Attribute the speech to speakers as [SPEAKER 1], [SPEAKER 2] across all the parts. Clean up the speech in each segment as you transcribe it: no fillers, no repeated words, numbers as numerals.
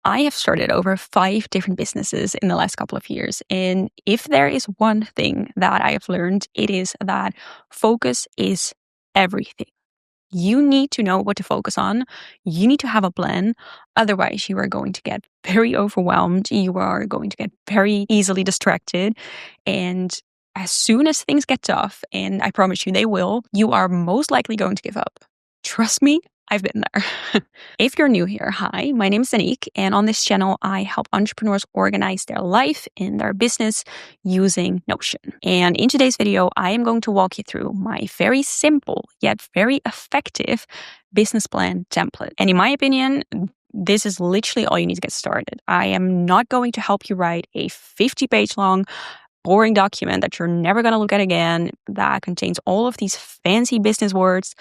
[SPEAKER 1] I have started over 5 different businesses in the last couple of years. And if there is one thing that I have learned, it is that focus is everything. You need to know what to focus on. You need to have a plan. Otherwise, you are going to get very overwhelmed. You are going to get very easily distracted. And as soon as things get tough, and I promise you they will, you are most likely going to give up. Trust me, I've been there. If you're new here, hi, my name is Anik, and on this channel, I help entrepreneurs organize their life and their business using Notion. And in today's video, I am going to walk you through my very simple yet very effective business plan template. And in my opinion, this is literally all you need to get started. I am not going to help you write a 50-page long boring document that you're never going to look at again, that contains all of these fancy business words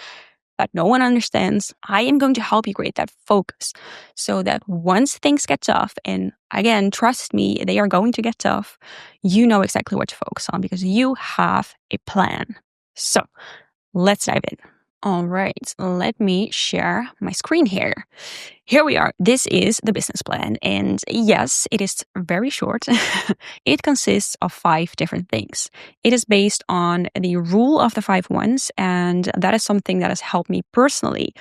[SPEAKER 1] that no one understands. I am going to help you create that focus so that once things get tough, and again, trust me, they are going to get tough, you know exactly what to focus on because you have a plan. So let's dive in. All right, let me share my screen here. Here we are. This is the business plan. And yes, it is very short. It consists of 5 different things. It is based on the rule of the 5 ones. And that is something that has helped me personally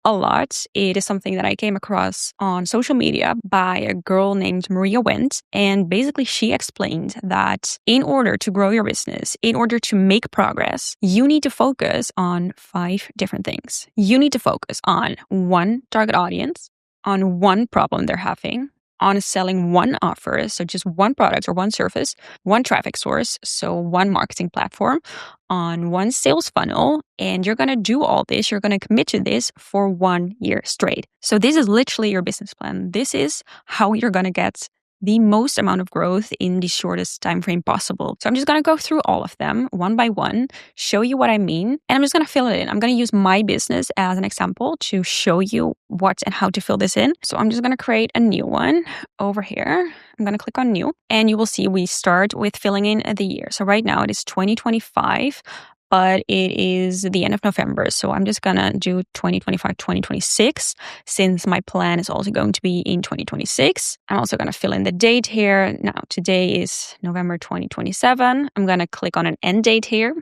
[SPEAKER 1] a lot. It is something that I came across on social media by a girl named Maria Wendt. And basically she explained that in order to grow your business, in order to make progress, you need to focus on 5 different things. You need to focus on 1 target audience, on 1 problem they're having, on selling 1 offer, so just 1 product or 1 service, 1 traffic source, so 1 marketing platform, on 1 sales funnel. And you're going to do all this, you're going to commit to this for 1 year straight. So this is literally your business plan. This is how you're going to get the most amount of growth in the shortest time frame possible. So I'm just going to go through all of them one by one, show you what I mean, and I'm just going to fill it in. I'm going to use my business as an example to show you what and how to fill this in. So I'm just going to create a new one over here. I'm going to click on new, and you will see we start with filling in the year. So right now it is 2025. But it is the end of November. So I'm just going to do 2025, 2026, since my plan is also going to be in 2026. I'm also going to fill in the date here. Now, today is November 2027. I'm going to click on an end date here.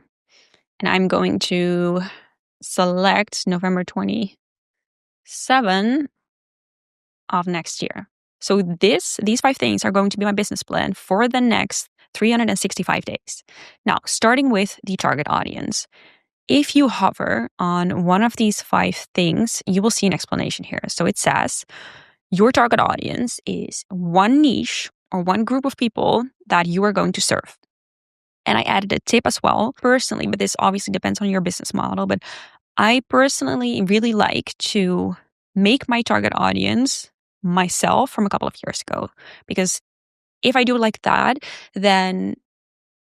[SPEAKER 1] And I'm going to select November 27 of next year. So these 5 things are going to be my business plan for the next 365 days. Now, starting with the target audience. If you hover on one of these 5 things, you will see an explanation here. So it says, your target audience is 1 niche or 1 group of people that you are going to serve. And I added a tip as well, personally, but this obviously depends on your business model. But I personally really like to make my target audience myself from a couple of years ago, because if I do it like that, then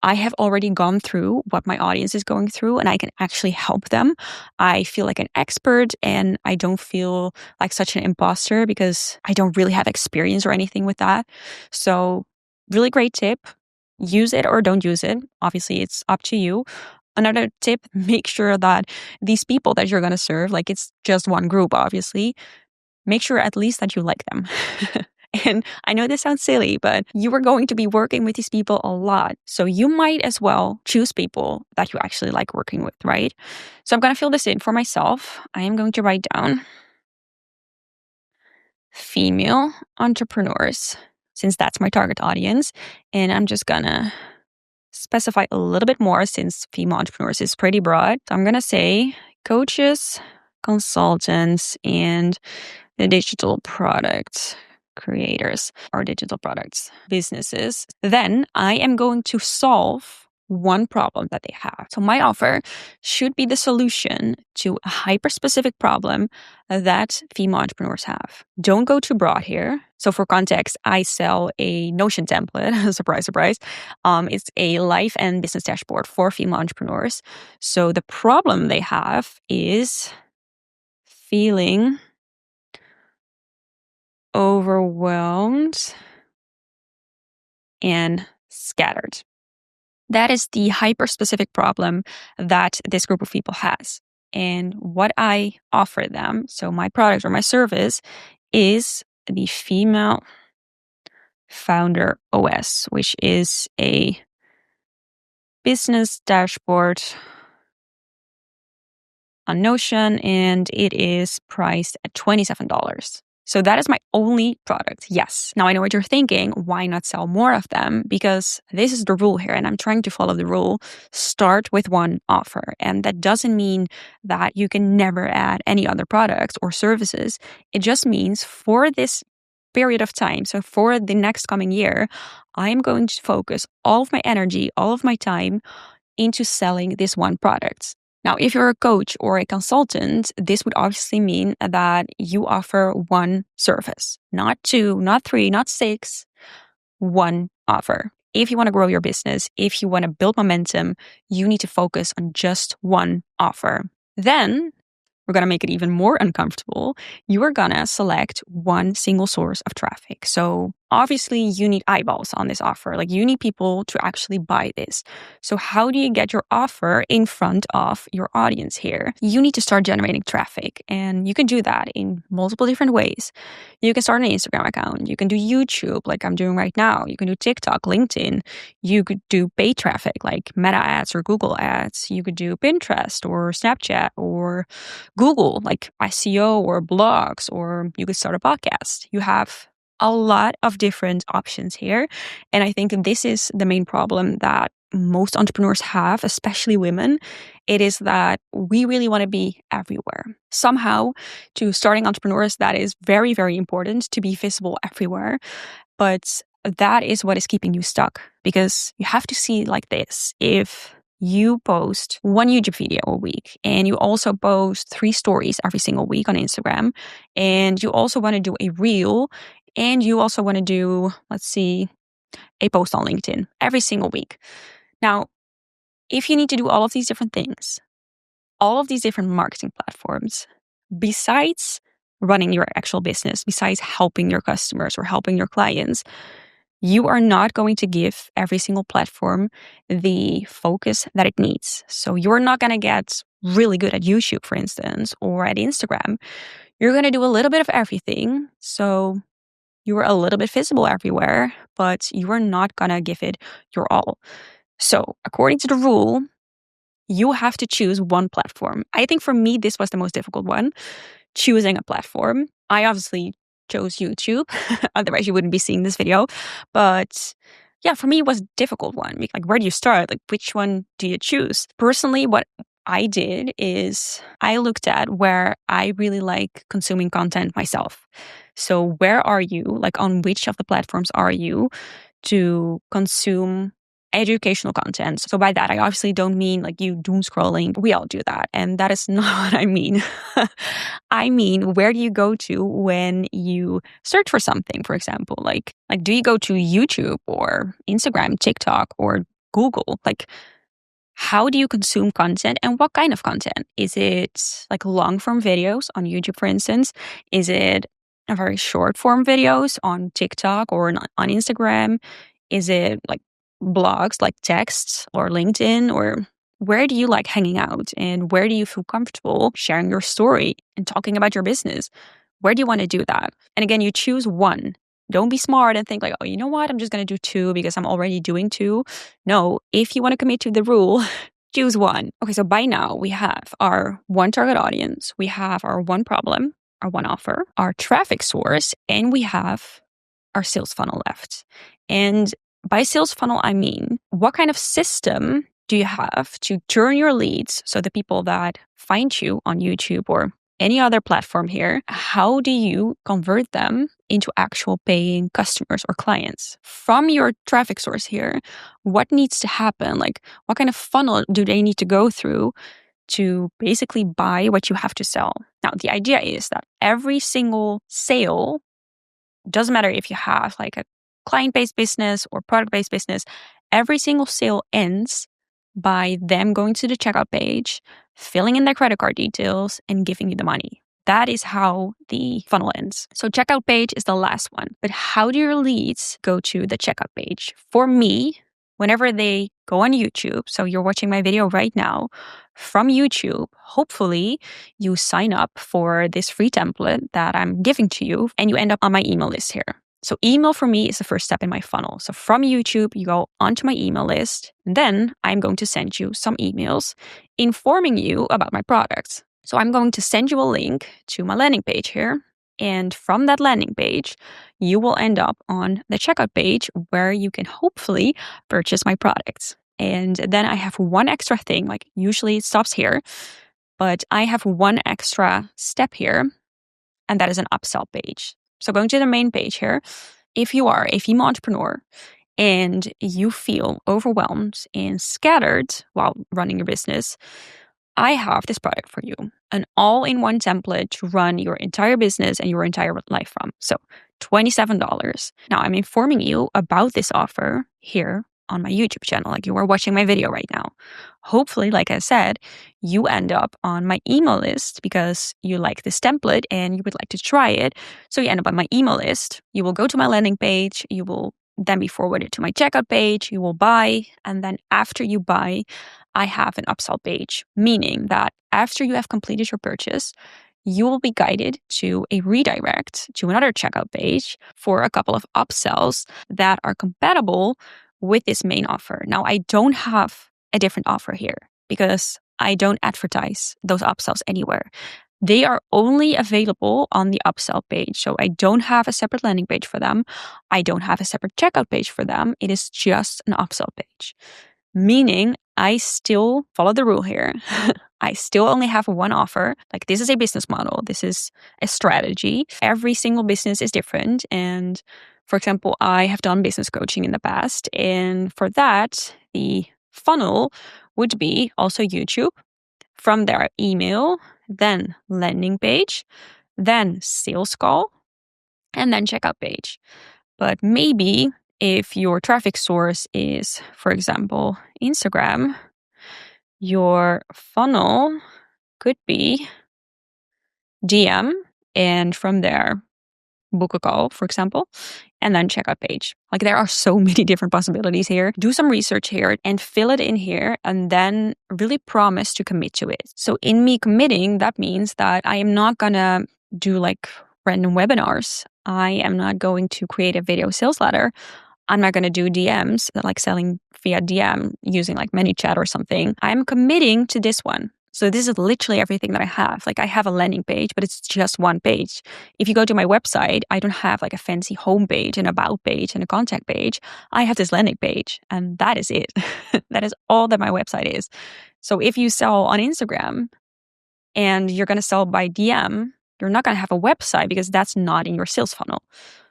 [SPEAKER 1] I have already gone through what my audience is going through and I can actually help them. I feel like an expert and I don't feel like such an imposter because I don't really have experience or anything with that. So really great tip. Use it or don't use it. Obviously, it's up to you. Another tip, make sure that these people that you're going to serve, like it's just 1 group, obviously, make sure at least that you like them. And I know this sounds silly, but you are going to be working with these people a lot. So you might as well choose people that you actually like working with, right? So I'm going to fill this in for myself. I am going to write down female entrepreneurs, since that's my target audience. And I'm just going to specify a little bit more since female entrepreneurs is pretty broad. So I'm going to say coaches, consultants, and the digital product creators or digital products businesses. Then I am going to solve 1 problem that they have. So my offer should be the solution to a hyper-specific problem that female entrepreneurs have. Don't go too broad here. So for context, I sell a Notion template. Surprise, surprise. It's a life and business dashboard for female entrepreneurs. So the problem they have is feeling overwhelmed and scattered. That is the hyper-specific problem that this group of people has. And what I offer them, so my product or my service, is the Female Founder OS, which is a business dashboard on Notion, and it is priced at $27. So that is my only product. Yes. Now I know what you're thinking. Why not sell more of them? Because this is the rule here, and I'm trying to follow the rule. Start with one offer. And that doesn't mean that you can never add any other products or services. It just means for this period of time, so for the next coming year, I'm going to focus all of my energy, all of my time into selling this one product. Now, if you're a coach or a consultant, this would obviously mean that you offer one service, not two, not three, not six, one offer. If you want to grow your business, if you want to build momentum, you need to focus on just one offer. Then we're going to make it even more uncomfortable. You are going to select one single source of traffic. So obviously you need eyeballs on this offer. Like you need people to actually buy this. So how do you get your offer in front of your audience here? You need to start generating traffic, and you can do that in multiple different ways. You can start an Instagram account. You can do YouTube like I'm doing right now. You can do TikTok, LinkedIn. You could do paid traffic like Meta ads or Google ads. You could do Pinterest or Snapchat or Google, like SEO or blogs, or you could start a podcast. You have a lot of different options here. And I think this is the main problem that most entrepreneurs have, especially women. It is that we really want to be everywhere. Somehow, to starting entrepreneurs, that is very, very important to be visible everywhere. But that is what is keeping you stuck, because you have to see like this. If you post one YouTube video a week and you also post 3 stories every single week on Instagram, and you also want to do a reel, and you also want to do, let's see, a post on LinkedIn every single week. Now, if you need to do all of these different things, all of these different marketing platforms, besides running your actual business, besides helping your customers or helping your clients, you are not going to give every single platform the focus that it needs. So you're not going to get really good at YouTube, for instance, or at Instagram. You're going to do a little bit of everything. So you are a little bit visible everywhere, but you are not going to give it your all. So according to the rule, you have to choose one platform. I think for me, this was the most difficult one, choosing a platform. I obviously chose YouTube. Otherwise, you wouldn't be seeing this video. But yeah, for me, it was a difficult one. Like, where do you start? Like, which one do you choose? Personally, what I did is I looked at where I really like consuming content myself. So where are you? Like, on which of the platforms are you to consume educational content? So by that, I obviously don't mean like you doom scrolling. We all do that. And that is not what I mean. I mean, where do you go to when you search for something, for example? Like do you go to YouTube or Instagram, TikTok, or Google? Like, how do you consume content, and what kind of content? Is it like long form videos on YouTube, for instance? Is it a very short form videos on TikTok or on Instagram? Is it like blogs, like texts or LinkedIn? Or where do you like hanging out, and where do you feel comfortable sharing your story and talking about your business? Where do you want to do that? And again, you choose one. Don't be smart and think like, oh, you know what? I'm just going to do 2 because I'm already doing 2. No, if you want to commit to the rule, choose one. Okay, so by now we have our one target audience, we have our one problem, our one offer, our traffic source, and we have our sales funnel left. And by sales funnel, I mean, what kind of system do you have to turn your leads, so the people that find you on YouTube or any other platform here, how do you convert them into actual paying customers or clients? From your traffic source here, what needs to happen? Like, what kind of funnel do they need to go through to basically buy what you have to sell? Now, the idea is that every single sale, doesn't matter if you have like a client-based business or product-based business, every single sale ends by them going to the checkout page, filling in their credit card details, and giving you the money. That is how the funnel ends. So checkout page is the last one. But how do your leads go to the checkout page? For me, whenever they go on YouTube, so you're watching my video right now from YouTube, hopefully you sign up for this free template that I'm giving to you and you end up on my email list here. So email for me is the first step in my funnel. So from YouTube, you go onto my email list. And then I'm going to send you some emails informing you about my products. So I'm going to send you a link to my landing page here. And from that landing page, you will end up on the checkout page where you can hopefully purchase my products. And then I have one extra thing, like usually it stops here, but I have one extra step here, and that is an upsell page. So going to the main page here, if you are a female entrepreneur and you feel overwhelmed and scattered while running your business, I have this product for you, an all-in-one template to run your entire business and your entire life from. So $27. Now I'm informing you about this offer here on my YouTube channel, like you are watching my video right now. Hopefully, like I said, you end up on my email list because you like this template and you would like to try it. So you end up on my email list. You will go to my landing page. You will then be forwarded to my checkout page. You will buy. And then after you buy, I have an upsell page, meaning that after you have completed your purchase, you will be guided to a redirect to another checkout page for a couple of upsells that are compatible with this main offer. Now, I don't have a different offer here because I don't advertise those upsells anywhere. They are only available on the upsell page. So I don't have a separate landing page for them. I don't have a separate checkout page for them. It is just an upsell page, meaning I still follow the rule here. I still only have one offer. Like, this is a business model. This is a strategy. Every single business is different. And for example, I have done business coaching in the past. And for that, the funnel would be also YouTube. From there, email, then landing page, then sales call, and then checkout page. But maybe if your traffic source is, for example, Instagram, your funnel could be DM, and from there, book a call, for example, and then checkout page. Like, there are so many different possibilities here. Do some research here and fill it in here and then really promise to commit to it. So in me committing, that means that I am not gonna do like random webinars. I am not going to create a video sales letter. I'm not going to do DMs, like selling via DM using like ManyChat or something. I'm committing to this one. So this is literally everything that I have. Like, I have a landing page, but it's just one page. If you go to my website, I don't have like a fancy homepage, an about page, and a contact page. I have this landing page, and that is it. That is all that my website is. So if you sell on Instagram and you're going to sell by DM, you're not going to have a website because that's not in your sales funnel.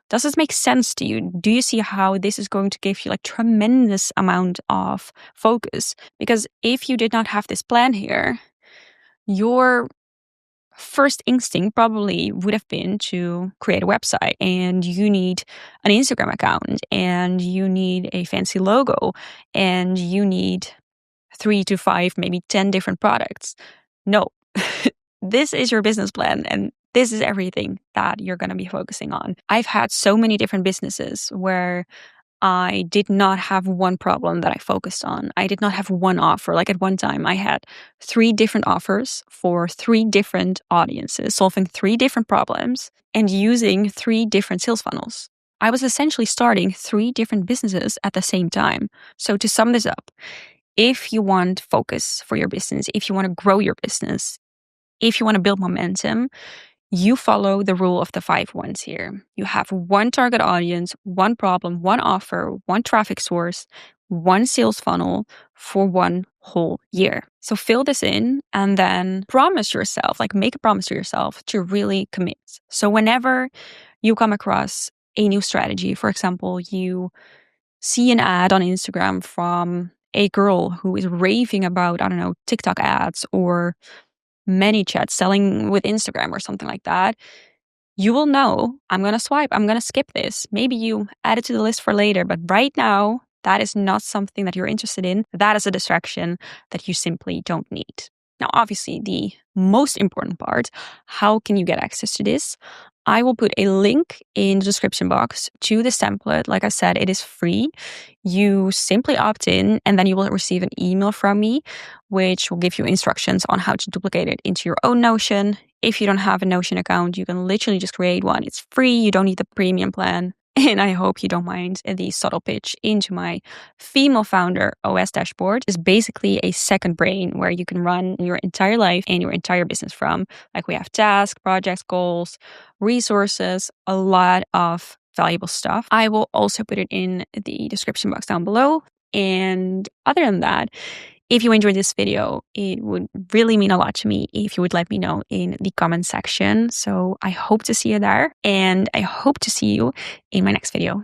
[SPEAKER 1] Does this make sense to you? Do you see how this is going to give you like tremendous amount of focus? Because if you did not have this plan here, your first instinct probably would have been to create a website, and you need an Instagram account, and you need a fancy logo, and you need 3 to 5, maybe 10 different products. No, this is your business plan, and this is everything that you're going to be focusing on. I've had so many different businesses where I did not have one problem that I focused on. I did not have one offer. Like, at one time, I had 3 different offers for 3 different audiences, solving 3 different problems and using 3 different sales funnels. I was essentially starting 3 different businesses at the same time. So to sum this up, if you want focus for your business, if you want to grow your business, if you want to build momentum, you follow the rule of the 5 ones here. You have one target audience, one problem, one offer, one traffic source, one sales funnel for one whole year. So fill this in and then promise yourself, like make a promise to yourself to really commit. So whenever you come across a new strategy, for example, you see an ad on Instagram from a girl who is raving about, I don't know, TikTok ads or ManyChat selling with Instagram or something like that, you will know, I'm going to swipe, I'm going to skip this. Maybe you add it to the list for later, but right now, that is not something that you're interested in. That is a distraction that you simply don't need. Now, obviously, the most important part, how can you get access to this? I will put a link in the description box to this template. Like I said, it is free. You simply opt in and then you will receive an email from me, which will give you instructions on how to duplicate it into your own Notion. If you don't have a Notion account, you can literally just create one. It's free. You don't need the premium plan. And I hope you don't mind the subtle pitch into my female founder OS dashboard. Is basically a second brain where you can run your entire life and your entire business from. Like we have tasks, projects, goals, resources, a lot of valuable stuff. I will also put it in the description box down below. And other than that, if you enjoyed this video, it would really mean a lot to me if you would let me know in the comment section. So I hope to see you there, and I hope to see you in my next video.